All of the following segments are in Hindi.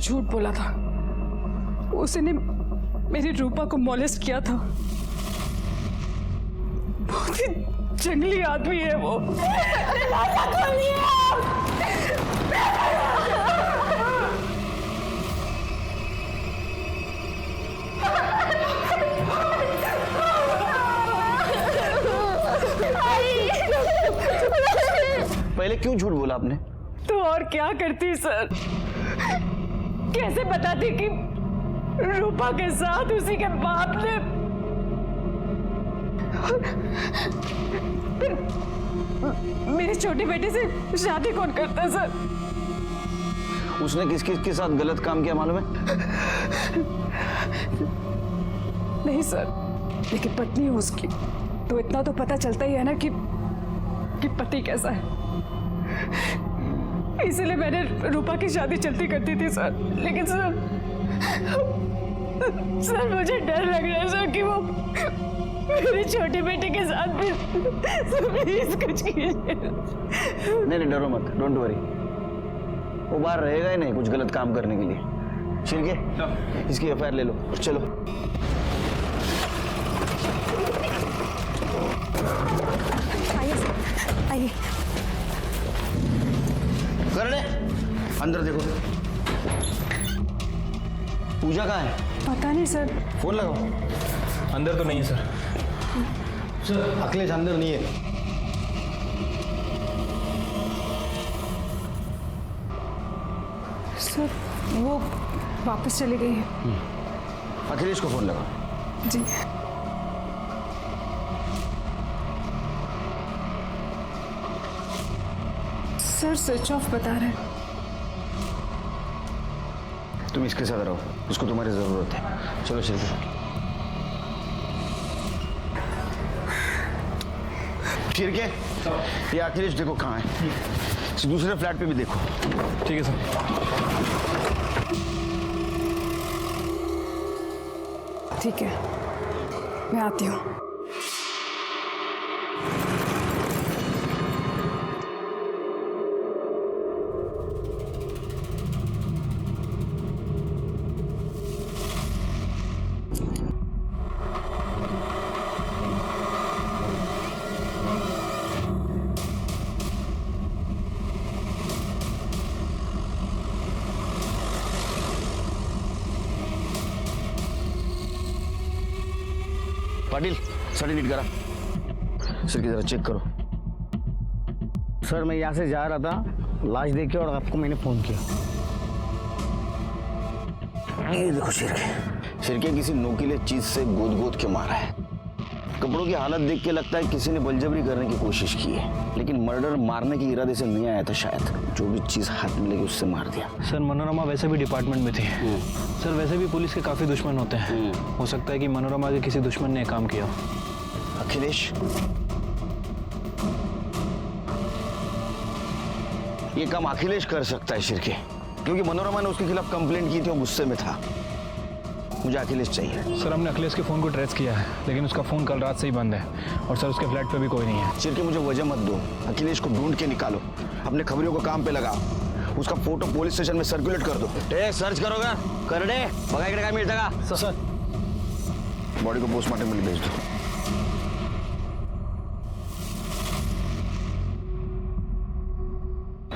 झूठ बोला था। उसने मेरी रूपा को मॉलेस्ट किया था। बहुत ही जंगली आदमी है वो। पहले क्यों झूठ बोला आपने? तो और क्या करती सर? कैसे बताती कि रूपा के साथ उसी के बाप ने मेरी छोटी बेटी से शादी कौन करता है सर? उसने किस किस के साथ गलत काम किया मालूम है? नहीं सर, लेकिन पत्नी है उसकी, तो इतना तो पता चलता ही है ना कि पति कैसा है। इसीलिए मैंने रूपा की शादी चलती करती थी सर। लेकिन सर मुझे डर लग रहा है सर कि वो मेरी छोटी बेटी के साथ भी प्लीज कुछ कीजिए। नहीं डरो मत, डोंट वरी। वो बाहर रहेगा ही नहीं कुछ गलत काम करने के लिए। शिर्के, इसकी एफआईआर ले लो, चलो। आइए। करने अंदर देखो। पूजा कहाँ है? पता नहीं सर। फोन लगाओ। अंदर तो नहीं है सर। सर अखिलेश अंदर नहीं है। सर वो वापस चली गई है। अखिलेश को फोन लगाओ। जी। सर स्विच ऑफ बता रहे हैं। तुम इसके साथ रहो, उसको तुम्हारी जरूरत है। चलो शिरके। शिरके, ये अखिलेश देखो कहाँ है। इस दूसरे फ्लैट पे भी देखो। ठीक है सर। ठीक है, मैं आती हूँ। पाटिल साड़ी नीट करा। सर की जरा चेक करो। सर मैं यहाँ से जा रहा था, लाश देख के और आपको मैंने फोन किया। ये देखो शिरके, शिरके किसी नोकीले चीज से गोद गोद के मारा है। कपड़ों की हालत देख के लगता है किसी ने बलजबरी करने की कोशिश की है, लेकिन मर्डर मारने के इरादे से नहीं आया था शायद। जो भी चीज हाथ में लगी उससे मार दिया। सर मनोरमा वैसे भी डिपार्टमेंट में थी। सर वैसे भी पुलिस के काफी दुश्मन होते हैं। हो सकता है कि मनोरमा के किसी दुश्मन ने काम किया। अखिलेश, ये काम अखिलेश कर सकता है शिरके, क्योंकि मनोरमा ने उसके खिलाफ कंप्लेंट की थी और गुस्से में था। मुझे अखिलेश चाहिए। सर हमने अखिलेश के फोन को ट्रेस किया है, लेकिन उसका फोन कल रात से ही बंद है और सर उसके फ्लैट पे भी कोई नहीं है। शिरके मुझे वजह मत दो, अखिलेश को ढूंढ के निकालो। अपने खबरियों को काम पे लगाओ। उसका फोटो पुलिस स्टेशन में सर्कुलेट कर दो। सर्च करोगा कर दे बघा इकडे काय मिळतं का? सर बॉडी को पोस्टमार्टम के लिए भेज दो।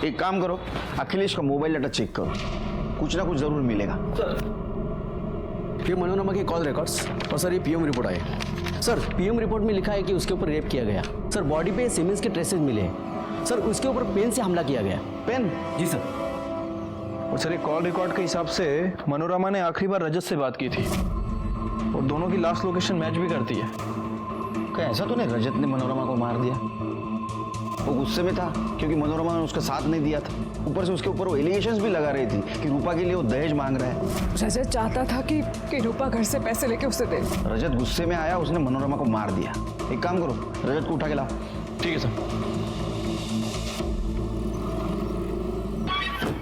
एक काम करो, अखिलेश का मोबाइल डाटा चेक करो, कुछ ना कुछ जरूर मिलेगा। फिर मनोरमा के कॉल रिकॉर्ड्स और सर ये पीएम रिपोर्ट आए। सर पीएम रिपोर्ट में लिखा है कि उसके ऊपर रेप किया गया। सर बॉडी पे सीमेंस के ट्रेसेस मिले हैं। सर उसके ऊपर पेन से हमला किया गया। पेन? जी सर। और सर ये कॉल रिकॉर्ड के हिसाब से मनोरमा ने आखिरी बार रजत से बात की थी और दोनों की लास्ट लोकेशन मैच भी करती है। क्या ऐसा तो नहीं रजत ने मनोरमा को मार दिया? वो गुस्से में था क्योंकि मनोरमा ने उसका साथ नहीं दिया था। ऊपर से उसके ऊपर वो एलिगेशंस भी लगा रही थी कि रूपा के लिए वो दहेज मांग रहा है। रजत चाहता था कि रूपा घर से पैसे लेके उसे दे। रजत गुस्से में आया, उसने मनोरमा को मार दिया। एक काम करो, रजत को उठा के लाओ। ठीक है सर।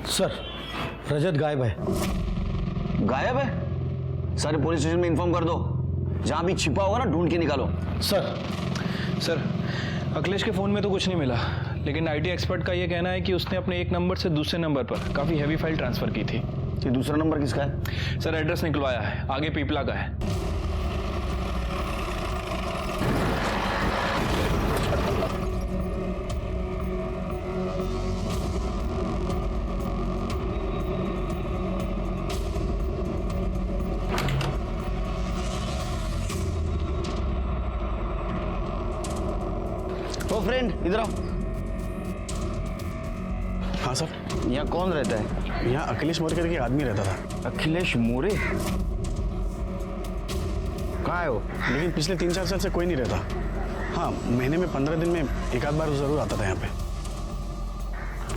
सर रजत गायब है। गायब है? सारे पुलिस स्टेशन में इन्फॉर्म कर दो, जहां भी छिपा होगा ना ढूंढ के निकालो। सर अखिलेश के फोन में तो कुछ नहीं मिला, लेकिन आईटी एक्सपर्ट का ये कहना है कि उसने अपने एक नंबर से दूसरे नंबर पर काफी हैवी फाइल ट्रांसफर की थी। ये दूसरा नंबर किसका है? सर एड्रेस निकलवाया है, आगे पीपला का है। ओ फ्रेंड, इधर आओ। हाँ सर, यहाँ कौन रहता है? यहाँ अखिलेश मोरे करके एक आदमी रहता था, अखिलेश मोरे? कहाँ है वो? लेकिन पिछले 3-4 साल से कोई नहीं रहता। हाँ, महीने में 15 दिन में एक आध बार जरूर आता था यहाँ पे।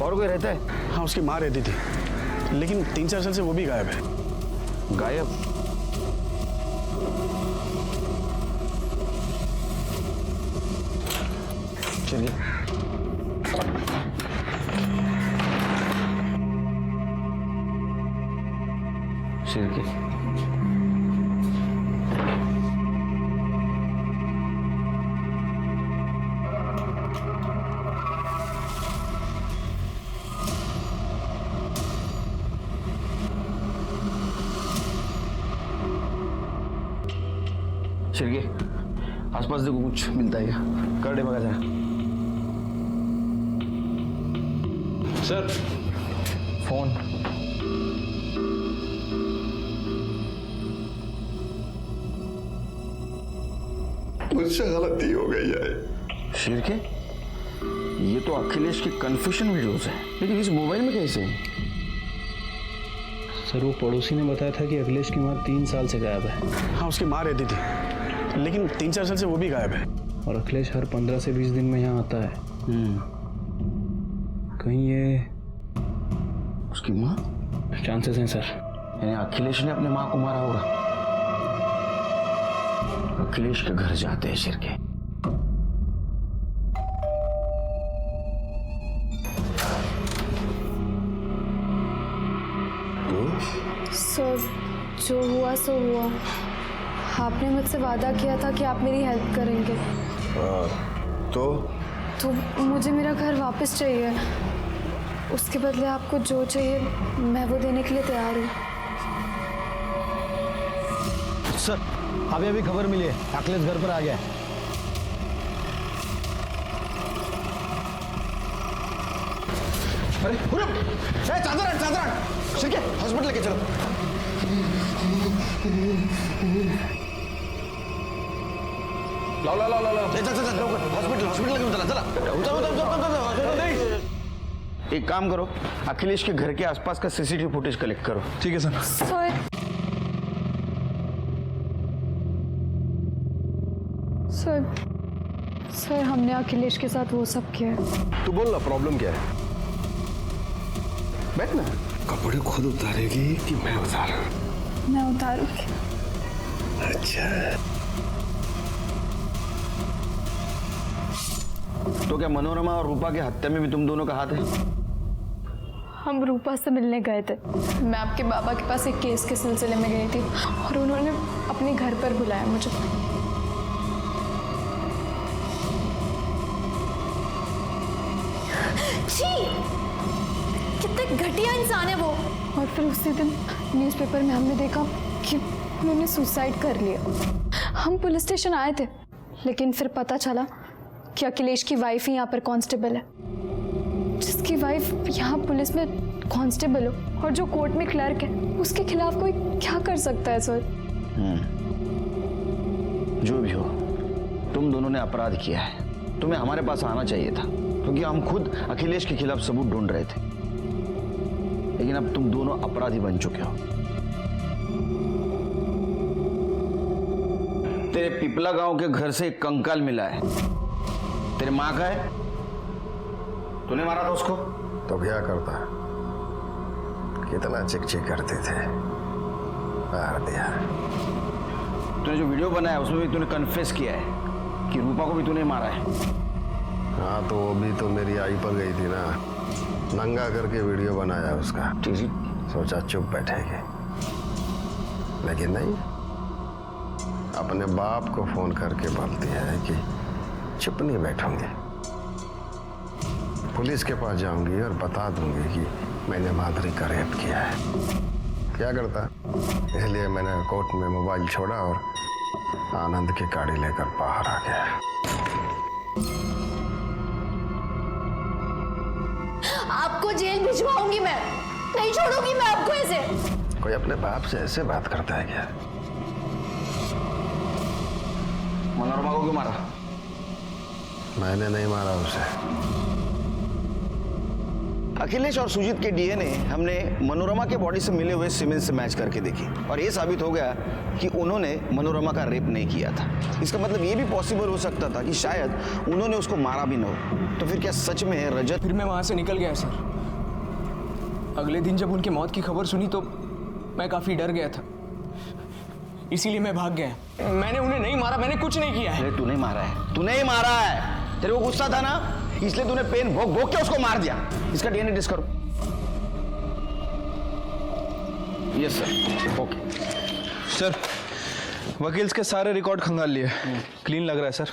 और कोई रहता है? हाँ, उसकी माँ रहती थी, लेकिन 3-4 साल से वो भी गायब है। गायब? चलिए। शिरके, शिरके, आसपास देखो कुछ मिलता है क्या? कर दे मगा जरा। Sir phone. मुझसे गलती हो गई है। शिरके, ये तो अखिलेश के कन्फेशन वीडियोस हैं, लेकिन इस मोबाइल में कैसे? सर वो पड़ोसी ने बताया था कि अखिलेश की माँ 3 साल से गायब है। हाँ, उसकी माँ रहती थी, लेकिन 3-4 साल से वो भी गायब है। और अखिलेश हर 15 से 20 दिन में यहाँ आता है। कहीं ये उसकी माँ? चांसेस हैं सर। यानी अखिलेश ने अपने माँ को मारा होगा। अखिलेश के घर जाते हैं शिरके। सर, जो हुआ सो हुआ। आपने मुझसे वादा किया था कि आप मेरी हेल्प करेंगे। तो मुझे मेरा घर वापस चाहिए। उसके बदले आपको जो चाहिए मैं वो देने के लिए तैयार हूँ। सर, अभी खबर मिली है, अखिलेश घर पर आ गया है। अरे चादर हट शिरके, हॉस्पिटल लेके चलो। लाओ हॉस्पिटल लेके चला। एक काम करो, अखिलेश के घर के आसपास का सीसीटीवी फुटेज कलेक्ट करो। ठीक है सर। सर, हमने अखिलेश के साथ वो सब किया है। तू बोल ना, प्रॉब्लम क्या है? बैठ ना। कपड़े खुद उतारेगी कि मैं उतारूं? मैं उतारूंगी। अच्छा, तो क्या मनोरमा और रूपा की हत्या में भी तुम दोनों का हाथ है? हम रूपा से मिलने गए थे। मैं आपके बाबा के पास एक केस के सिलसिले में गई थी और उन्होंने अपने घर पर बुलाया मुझे। छी! कितने घटिया इंसान है वो। और फिर उसी दिन न्यूज़पेपर में हमने देखा कि उन्होंने सुसाइड कर लिया। हम पुलिस स्टेशन आए थे, लेकिन फिर पता चला कि अखिलेश की वाइफ ही यहाँ पर कांस्टेबल है। जिसकी वाइफ यहाँ पुलिस में कांस्टेबल हो और जो कोर्ट में क्लर्क है, उसके खिलाफ कोई क्या कर सकता है सर? जो भी हो, तुम दोनों ने अपराध किया है। तुम्हें हमारे पास आना चाहिए था, क्योंकि हम खुद अखिलेश के खिलाफ सबूत ढूंढ रहे थे। लेकिन अब तुम दोनों अपराधी बन चुके हो। तेरे पिपला गांव के घर से एक कंकाल मिला है। तेरे माँ का है। तूने मारा था उसको। तो क्या करता? कितना चिक करते थे, मार दिया। तूने जो वीडियो बनाया उसमें भी तूने कन्फेस किया है कि रूपा को भी तूने मारा है। हाँ, तो वो भी तो मेरी आई पर गई थी ना, नंगा करके वीडियो बनाया उसका। सोचा चुप बैठेगी, लेकिन नहीं, अपने बाप को फोन करके बोलती है कि चुप नहीं बैठूंगी, पुलिस के पास जाऊंगी और बता दूंगी कि मैंने माधुरी का रेप किया है। क्या करता। इसलिए मैंने कोर्ट में मोबाइल छोड़ा और आनंद की गाड़ी लेकर बाहर आ गया। आपको जेल भिजवाऊंगी मैं, नहीं छोड़ूंगी मैं आपको ऐसे। कोई अपने बाप से ऐसे बात करता है क्या? मनोरमा को क्यों मारा? मैंने नहीं मारा उसे। अखिलेश और सुजीत के डीएनए हमने मनोरमा के बॉडी से मिले हुए सीमेंट से मैच करके देखी और ये साबित हो गया कि उन्होंने मनोरमा का रेप नहीं किया था। इसका मतलब ये भी पॉसिबल हो सकता था कि शायद उन्होंने उसको मारा भी न हो। तो फिर क्या सच में रजत? फिर मैं वहां से निकल गया सर। अगले दिन जब उनकी मौत की खबर सुनी तो मैं काफी डर गया था, इसीलिए मैं भाग गया। मैंने उन्हें नहीं मारा, मैंने कुछ नहीं किया है। अरे तूने मारा है, तूने ही मारा है। तेरे को गुस्सा था ना, इसलिए तूने पेन भोग भोग के उसको मार दिया। इसका डीएनए टेस्ट करो। यस सर, ओके सर, वकील के सारे रिकॉर्ड खंगाल लिए, क्लीन लग रहा है सर।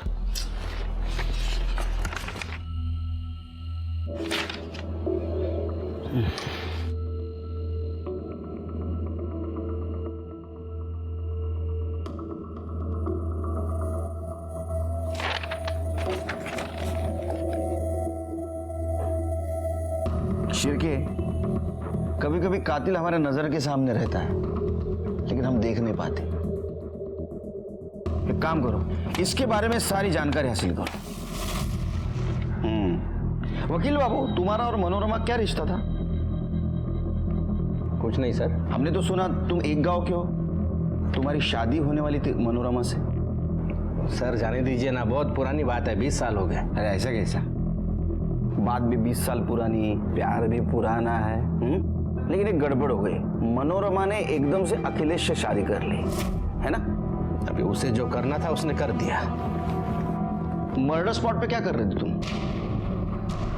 शिरके, कभी कभी कातिल हमारे नजर के सामने रहता है लेकिन हम देख नहीं पाते। एक काम करो, इसके बारे में सारी जानकारी हासिल करो। वकील बाबू, तुम्हारा और मनोरमा क्या रिश्ता था? कुछ नहीं सर। हमने तो सुना तुम एक गांव के हो, तुम्हारी शादी होने वाली थी मनोरमा से। सर जाने दीजिए ना, बहुत पुरानी बात है, 20 साल हो गए। अरे ऐसा कैसा? बात भी 20 साल पुरानी, प्यार भी पुराना है। लेकिन एक गड़बड़ हो गई, मनोरमा ने एकदम से अखिलेश से शादी कर ली, है ना? अभी उसे जो करना था उसने कर दिया। मर्डर स्पॉट पे क्या कर रहे थे तुम?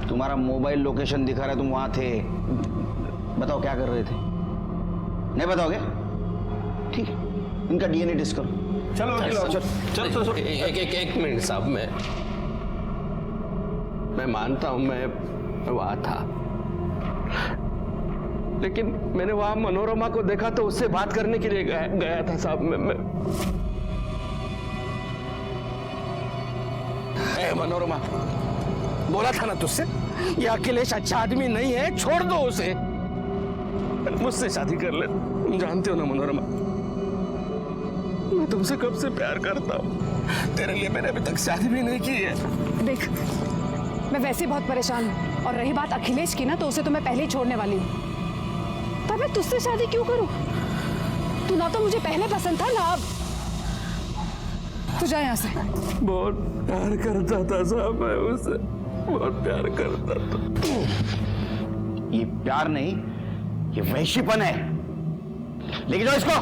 तुम्हारा मोबाइल लोकेशन दिखा रहा है, तुम वहां थे। बताओ क्या कर रहे थे? नहीं बताओगे? ठीक, इनका डीएनए टेस्ट करो। चलो चलो एक मिनट साहब, मैं मानता हूं मैं वहां था, लेकिन मैंने वहां मनोरमा को देखा तो उससे बात करने के लिए गया था साहब। मैं मनोरमा, बोला था ना तुझसे, ये अखिलेश अच्छा आदमी नहीं है, छोड़ दो उसे, मुझसे शादी कर ले। तुम जानते हो ना मनोरमा, मैं तुमसे कब से प्यार करता हूं। तेरे लिए मैंने अभी तक शादी भी नहीं की है। देख, मैं वैसे बहुत परेशान हूँ और रही बात अखिलेश की ना, तो उसे तो मैं पहले ही छोड़ने वाली हूँ। पर मैं तुझसे शादी क्यों करूँ? तू ना तो मुझे पहले पसंद था ना अब। तू जा यहाँ से। बहुत प्यार करता था साहब, मैं उससे बहुत प्यार करता था। ये प्यार नहीं, ये वैश्यपन है। लेके जाओ इसको।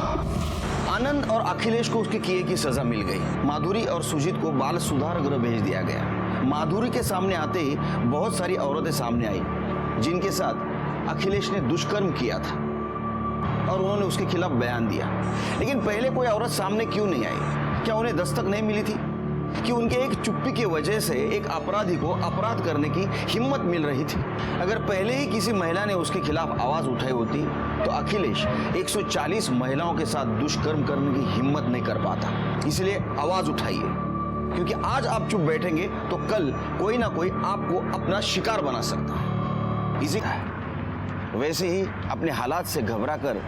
आनंद और अखिलेश को उसके किए की सजा मिल गई। माधुरी और सुजीत को बाल सुधार गृह भेज दिया गया। माधुरी के सामने आते ही बहुत सारी औरतें सामने आई जिनके साथ अखिलेश ने दुष्कर्म किया था और उन्होंने उसके खिलाफ बयान दिया। लेकिन पहले कोई औरत सामने क्यों नहीं आई? क्या उन्हें दस्तक नहीं मिली थी कि उनके एक चुप्पी की वजह से एक अपराधी को अपराध करने की हिम्मत मिल रही थी? अगर पहले ही किसी महिला ने उसके खिलाफ आवाज उठाई होती तो अखिलेश 140 महिलाओं के साथ दुष्कर्म करने की हिम्मत नहीं कर पाता। इसलिए आवाज उठाइए, क्योंकि आज आप चुप बैठेंगे तो कल कोई ना कोई आपको अपना शिकार बना सकता है। इसी वैसे ही अपने हालात से घबराकर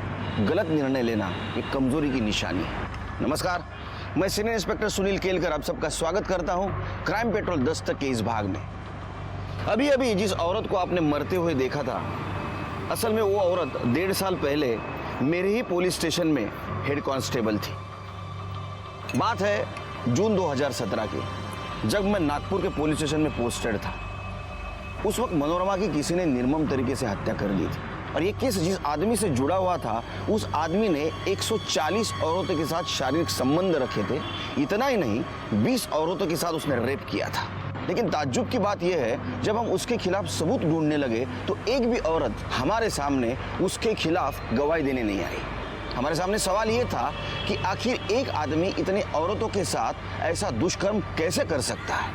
गलत निर्णय लेना एक कमजोरी की निशानी है। नमस्कार, मैं सीनियर इंस्पेक्टर सुनील केलकर आप सबका स्वागत करता हूं क्राइम पेट्रोल दस्तक के इस भाग में। अभी अभी जिस औरत को आपने मरते हुए देखा था, असल में वो औरत 1.5 साल पहले मेरे ही पुलिस स्टेशन में हेड कांस्टेबल थी। बात है जून 2017 की, जब मैं नागपुर के पुलिस स्टेशन में पोस्टेड था। उस वक्त मनोरमा की किसी ने निर्मम तरीके से हत्या कर दी थी और ये केस जिस आदमी से जुड़ा हुआ था, उस आदमी ने 140 औरतों के साथ शारीरिक संबंध रखे थे। इतना ही नहीं, 20 औरतों के साथ उसने रेप किया था। लेकिन ताज्जुब की बात यह है, जब हम उसके खिलाफ सबूत ढूंढने लगे तो एक भी औरत हमारे सामने उसके खिलाफ गवाही देने नहीं आई। हमारे सामने सवाल ये था कि आखिर एक आदमी इतनी औरतों के साथ ऐसा दुष्कर्म कैसे कर सकता है।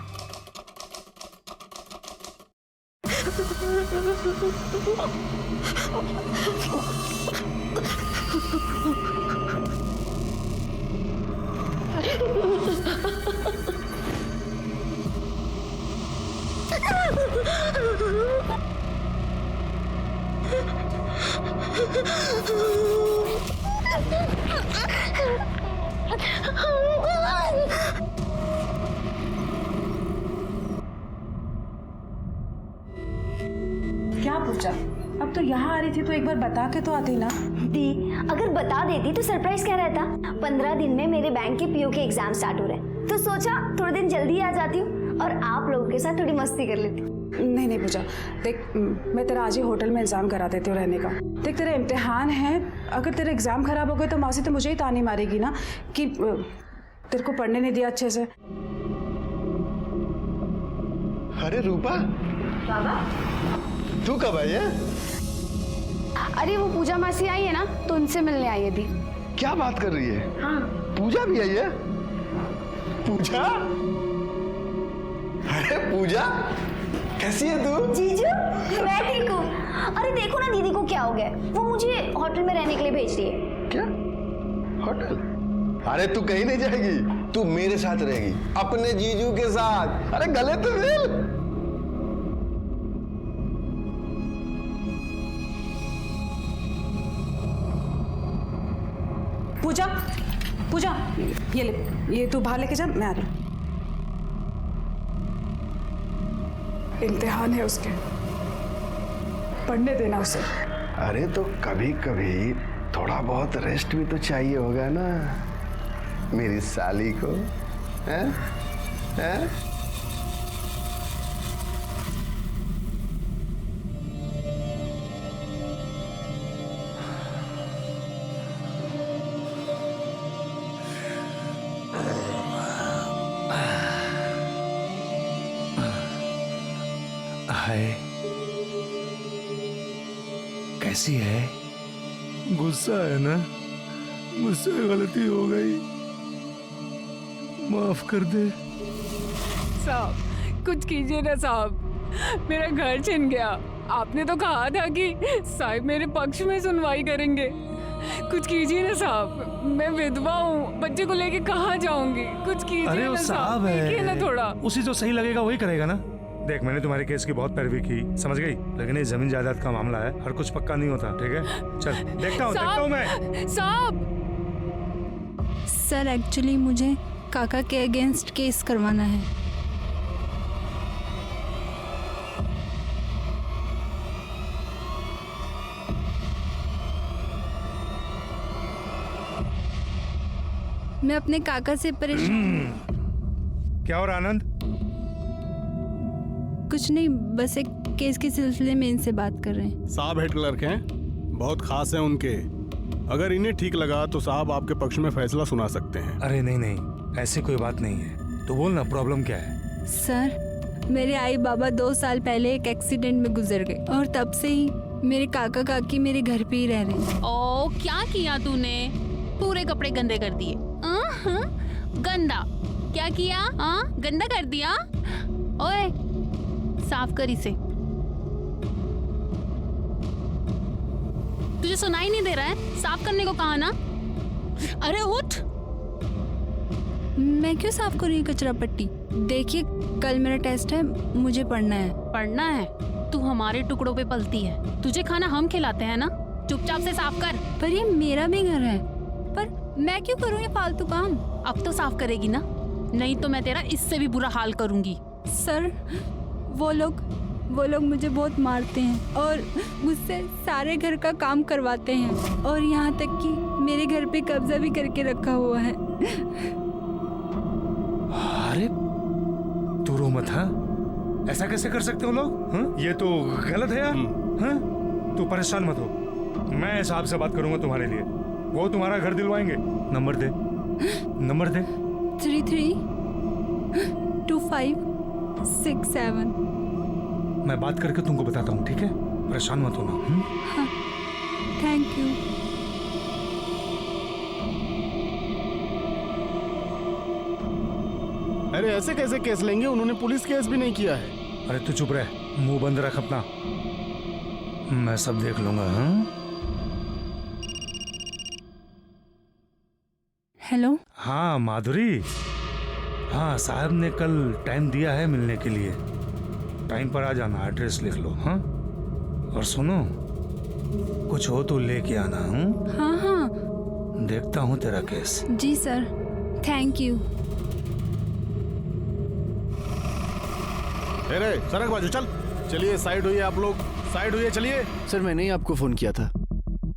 एक बार बता के तो आती ना। दी, अगर बता देती तो सरप्राइज क्या रहता। 15 दिन में मेरे बैंक के पीओ के एग्जाम स्टार्ट हो रहे हैं, तो सोचा थोड़े दिन जल्दी आ जाती हूँ और आप लोगों के साथ थोड़ी मस्ती कर लेती। नहीं नहीं पूजा, देख मैं तेरा आज ही होटल में इंतजाम करा देती हूँ रहने का। देख तेरा इम्तिहान है, अगर तेरा एग्जाम खराब हो गए तो मौसी तो मुझे ही तानी मारेगी ना कि तेरे को पढ़ने नहीं दिया अच्छे से। अरे रूपा, तू कब आई है? अरे वो पूजा मासी आई है ना, तो उनसे मिलने आई है दी। क्या बात कर रही है? हाँ। पूजा भी आई है? पूजा? अरे पूजा, कैसी है तू? जीजू, मैं ठीक हूँ। अरे देखो ना दीदी को क्या हो गया, वो मुझे होटल में रहने के लिए भेज रही है। क्या? होटल? अरे तू कहीं नहीं जाएगी, तू मेरे साथ रहेगी, अपने जीजू के साथ। अरे गले तो मिल। पूजा, पूजा ये ले, ये तू बाहर लेके जा, मैं आ रही हूँ। इम्तिहान है उसके, पढ़ने देना उसे। अरे तो कभी कभी थोड़ा बहुत रेस्ट भी तो चाहिए होगा ना मेरी साली को, हैं? हैं? हाय, कैसी है? गुस्सा है ना? मुझसे गलती हो गई, माफ कर दे। साहब कुछ कीजिए ना साहब, मेरा घर छिन गया। आपने तो कहा था कि साहब मेरे पक्ष में सुनवाई करेंगे। कुछ कीजिए ना साहब, मैं विधवा हूँ, बच्चे को लेके कहाँ जाऊंगी? कुछ कीजिए अरे वो ना साहब देखिए ना थोड़ा। उसी जो सही लगेगा वही करेगा ना। देख, मैंने तुम्हारे केस की बहुत पैरवी की, समझ गई, लेकिन ये जमीन जायदाद का मामला है, हर कुछ पक्का नहीं होता, ठीक है? चल देखता हूँ मैं। साहब, सर एक्चुअली मुझे काका के अगेंस्ट केस करवाना है। मैं अपने काका से परेशान। क्या और आनंद? कुछ नहीं, बस एक केस के सिलसिले में इनसे बात कर रहे हैं। साहब हेड क्लर्क हैं, बहुत खास हैं उनके। अगर इन्हें ठीक लगा तो साहब आपके पक्ष में फैसला सुना सकते हैं। अरे नहीं नहीं, ऐसी कोई बात नहीं है, तो बोल ना प्रॉब्लम क्या है? सर, मेरे आई बाबा 2 साल पहले एक एक्सीडेंट में गुजर गए और तब से ही मेरे काका काकी मेरे घर पे ही रह रहे हैं। ओ, क्या किया तूने? पूरे कपड़े गंदे कर दिए। गंदा क्या किया? गंदा कर दिया। ओए, साफ कर इसे। तुझे सुनाई नहीं दे रहा है? साफ करने को कहा ना। अरे उठ। मैं क्यों साफ करूँ ये कचरा पट्टी? देखिए, कल मेरा टेस्ट है, मुझे पढ़ना है। पढ़ना है? तू हमारे टुकड़ों पे पलती है, तुझे खाना हम खिलाते हैं ना। चुपचाप से साफ कर। पर ये मेरा भी घर है, पर मैं क्यों करूँ ये फालतू काम? अब तो साफ करेगी ना, नहीं तो मैं तेरा इससे भी बुरा हाल करूंगी। सर, वो लोग मुझे बहुत मारते हैं और मुझसे सारे घर का काम करवाते हैं और यहाँ तक कि मेरे घर पे कब्जा भी करके रखा हुआ है। अरे तू रो मत, हाँ? ऐसा कैसे कर सकते हो लोग? हाँ? ये तो गलत है यार। हाँ? तू परेशान मत हो, मैं साहब से बात करूंगा तुम्हारे लिए, वो तुम्हारा घर दिलवाएंगे। नंबर दे, नंबर दे। 332567। मैं बात करके तुमको बताता हूँ, ठीक है? परेशान मत होना। हाँ, थैंक यू। अरे ऐसे कैसे केस लेंगे? उन्होंने पुलिस केस भी नहीं किया है। अरे तू चुप रह, मुंह बंद रख अपना, मैं सब देख लूंगा। हाँ? हेलो। हाँ माधुरी, हाँ साहब ने कल टाइम दिया है मिलने के लिए, टाइम पर आ जाना, एड्रेस लिख लो। हाँ, और सुनो, कुछ हो तो लेके आना। हाँ हाँ, देखता हूँ तेरा केस। जी सर, थैंक यू। अरे सड़क बाजू चल। चलिए साइड हुई, आप लोग साइड हुई, चलिए। सर, मैंने ही आपको फोन किया था।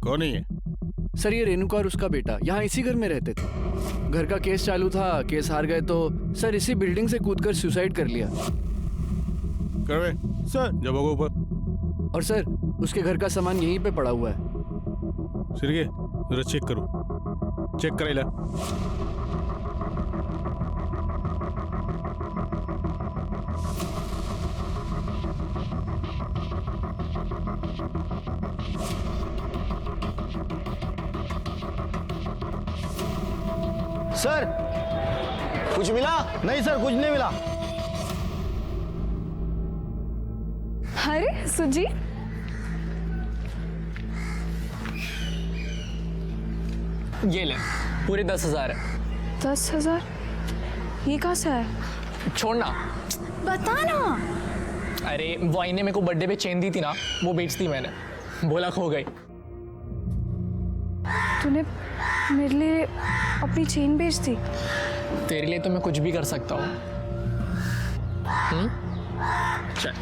कौन है ये? सर ये रेणुका और उसका बेटा यहाँ इसी घर में रहते थे। घर का केस चालू था, केस हार गए तो सर इसी बिल्डिंग से कूदकर सुसाइड कर लिया। करवे सर जब होगा ऊपर। और सर उसके घर का सामान यहीं पे पड़ा हुआ है। सिरके जरा चेक करो, चेक कराइला। सर कुछ मिला? नहीं सर कुछ नहीं मिला। अरे सुजी, ये ले पूरे 10,000 है। 10,000? ये कहाँ से है? छोड़ना। बता ना। अरे वो आईने मेरे को बर्थडे पे चेन दी थी ना, वो बेच दी मैंने, बोला खो गई। तूने मेरे लिए अपनी चेन बेच दी? तेरे लिए तो मैं कुछ भी कर सकता हूँ। चल।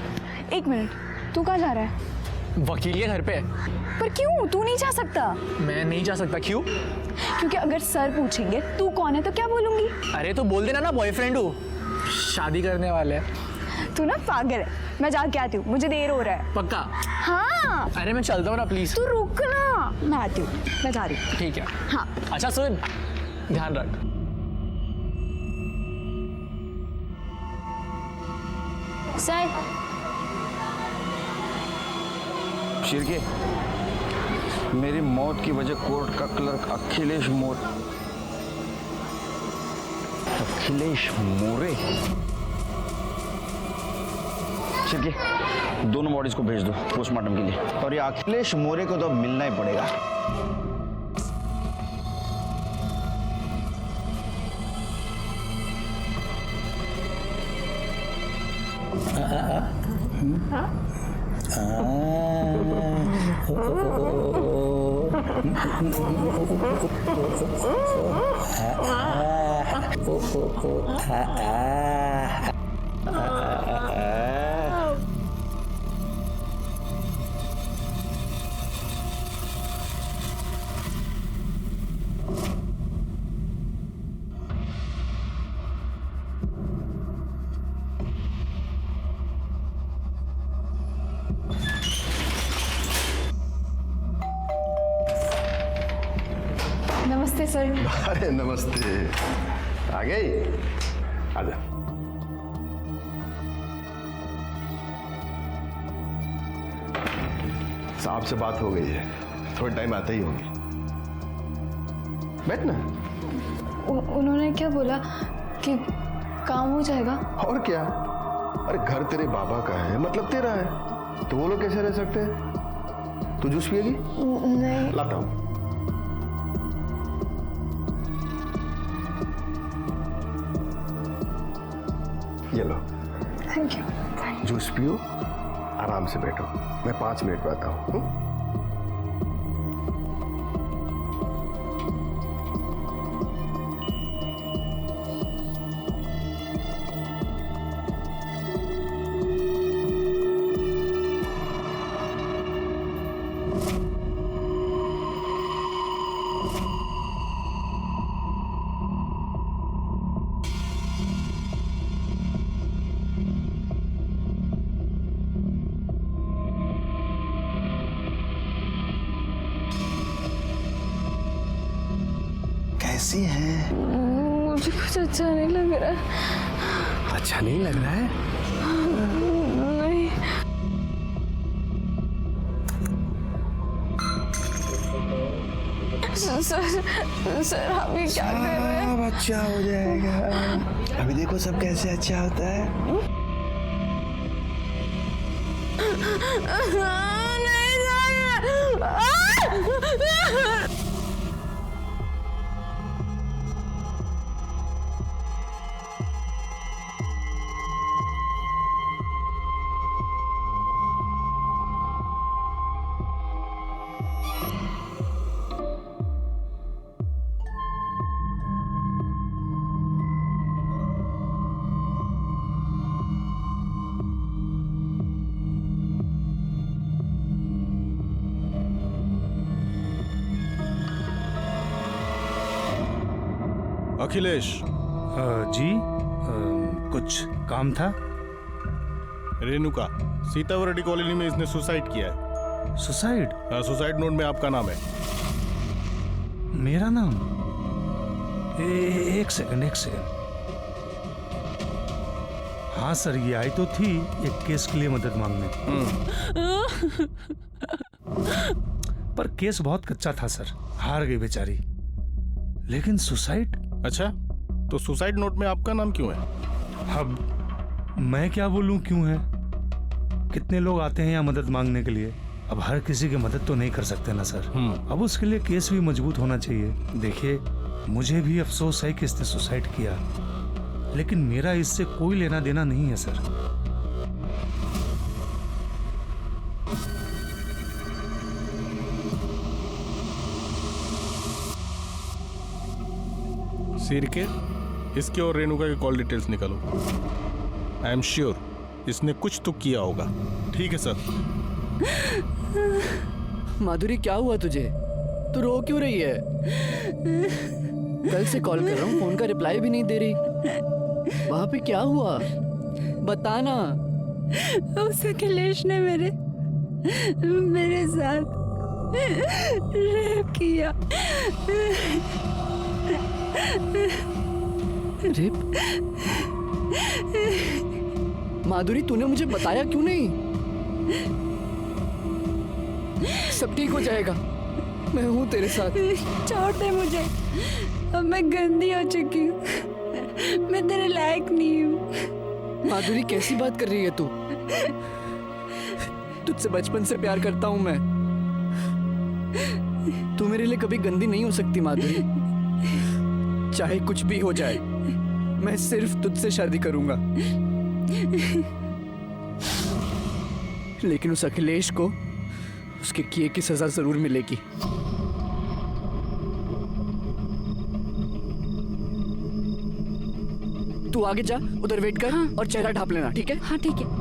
एक मिनट, तू कहाँ जा रहा है? वकील के घर पे। पर क्यों? तू नहीं जा सकता। मैं नहीं जा सकता। क्यों? क्योंकि अगर सर पूछेंगे तू कौन है तो क्या बोलूंगी? अरे तो बोल देना ना बॉयफ्रेंड हूँ, शादी करने वाले हैं। तू ना पागल है। मैं जाके आती हूँ, मुझे देर हो रहा है। पक्का? हाँ। अरे मैं चलता हूँ ना प्लीज। तू रुक ना, मैं आती हूँ, मैं जा रही हूँ। ठीक है। हाँ। अच्छा सुन, ध्यान रख। सर शिरके, मेरी मौत की वजह कोर्ट का क्लर्क अखिलेश मोरे। शिरके, दोनों बॉडीज को भेज दो पोस्टमार्टम के लिए। और ये अखिलेश मोरे को तो अब मिलना ही पड़ेगा। नमस्ते सर। अरे नमस्ते, आ गई? आजा। साहब से बात हो गई है, थोड़े टाइम आते ही होंगे। बैठ ना। उन्होंने क्या बोला कि काम हो जाएगा? और क्या, अरे घर तेरे बाबा का है, मतलब तेरा है, तो वो लोग कैसे रह सकते हैं? तू जूस पिएगी? नहीं। लाता हूँ। ये लो। Thank you. जूस पियो, आराम से बैठो, मैं 5 मिनट में आता हूँ। कैसी है? मुझे कुछ अच्छा नहीं लग रहा है। अच्छा नहीं लग रहा है? नहीं। सर आप ये क्या कर रहे हैं? अब अच्छा हो जाएगा, अभी देखो सब कैसे अच्छा होता है। नहीं जाएगा। अखिलेश। जी कुछ काम था? रेणुका, सीतावरडी कॉलोनी में इसने सुसाइड किया है। सुसाइड? सुसाइड नोट में आपका नाम है। मेरा नाम? एक सेकंड। हाँ सर, ये आई तो थी एक केस के लिए मदद मांगने। पर केस बहुत कच्चा था सर, हार गई बेचारी। लेकिन सुसाइड? अच्छा, तो सुसाइड नोट में आपका नाम क्यों है? अब मैं क्या बोलूं क्यों है? कितने लोग आते हैं यहाँ मदद मांगने के लिए, अब हर किसी की मदद तो नहीं कर सकते ना सर। अब उसके लिए केस भी मजबूत होना चाहिए। देखिए, मुझे भी अफसोस है कि इसने सुसाइड किया, लेकिन मेरा इससे कोई लेना देना नहीं है सर। सिरके, इसके और रेणुका के कॉल डिटेल्स निकालो। आई एम श्योर इसने कुछ तो किया होगा। ठीक है सर। माधुरी, क्या हुआ तुझे? तू रो क्यों रही है? कल से कॉल कर रहा हूँ, फोन का रिप्लाई भी नहीं दे रही। वहां पे क्या हुआ? बताना। उस अखिलेश ने मेरे साथ रेप किया। रेप? माधुरी, तूने मुझे बताया क्यों नहीं? सब ठीक हो जाएगा, मैं हूँ तेरे साथ। छोड़ दे मुझे, अब मैं गंदी हो चुकी हूँ, मैं तेरे लायक नहीं हूँ। माधुरी, कैसी बात कर रही है तू? तुझसे बचपन से प्यार करता हूँ मैं। तू मेरे लिए कभी गंदी नहीं हो सकती माधुरी। चाहे कुछ भी हो जाए, मैं सिर्फ तुझसे शादी करूंगा। लेकिन उस अखिलेश को उसके किए की सजा जरूर मिलेगी। तू आगे जा, उधर वेट कर। हाँ। और चेहरा ढांप लेना, ठीक है? हाँ ठीक है।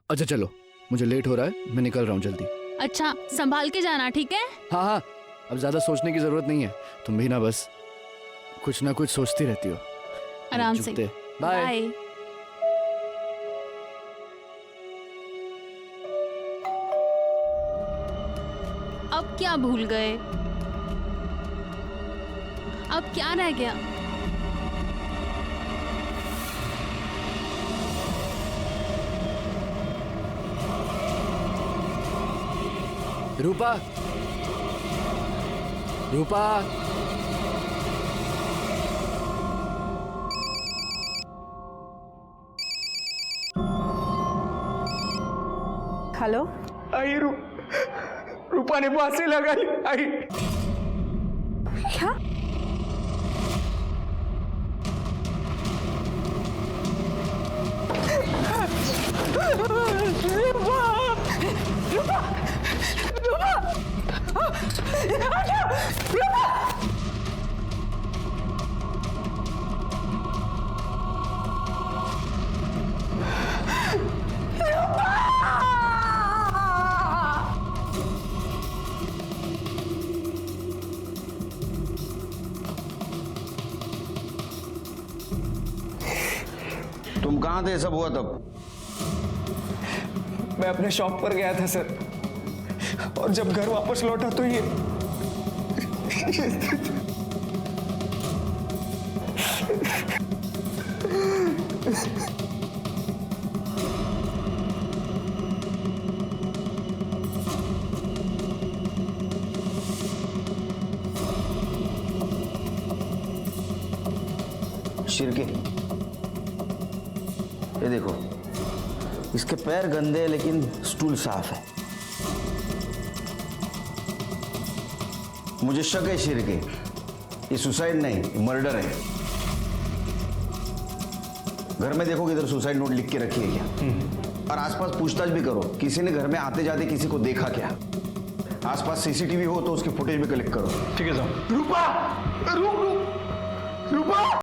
अच्छा चलो, मुझे लेट हो रहा है, मैं निकल रहा हूँ जल्दी। अच्छा, संभाल के जाना, ठीक है? हाँ हाँ, अब ज्यादा सोचने की जरूरत नहीं है। तुम भी ना बस कुछ ना कुछ सोचती रहती हो। आराम से। बाय। अब क्या भूल गए? अब क्या रह गया? रूपा, रूपा, हेलो। आई रूपा ने फांसी लगाई। आई क्या? तुम कहाँ थे सब हुआ तब? मैं अपने शॉप पर गया था सर, और जब घर वापस लौटा तो ये शिरके, ये देखो, इसके पैर गंदे हैं लेकिन स्टूल साफ है। मुझे शक है शिरके, ये सुसाइड नहीं, ये मर्डर है। घर में देखो इधर सुसाइड नोट लिख के रखी है क्या? और आसपास पूछताछ भी करो, किसी ने घर में आते जाते किसी को देखा क्या? आसपास सीसीटीवी हो तो उसकी फुटेज भी कलेक्ट करो। ठीक है साहब। रूपा, रूपा।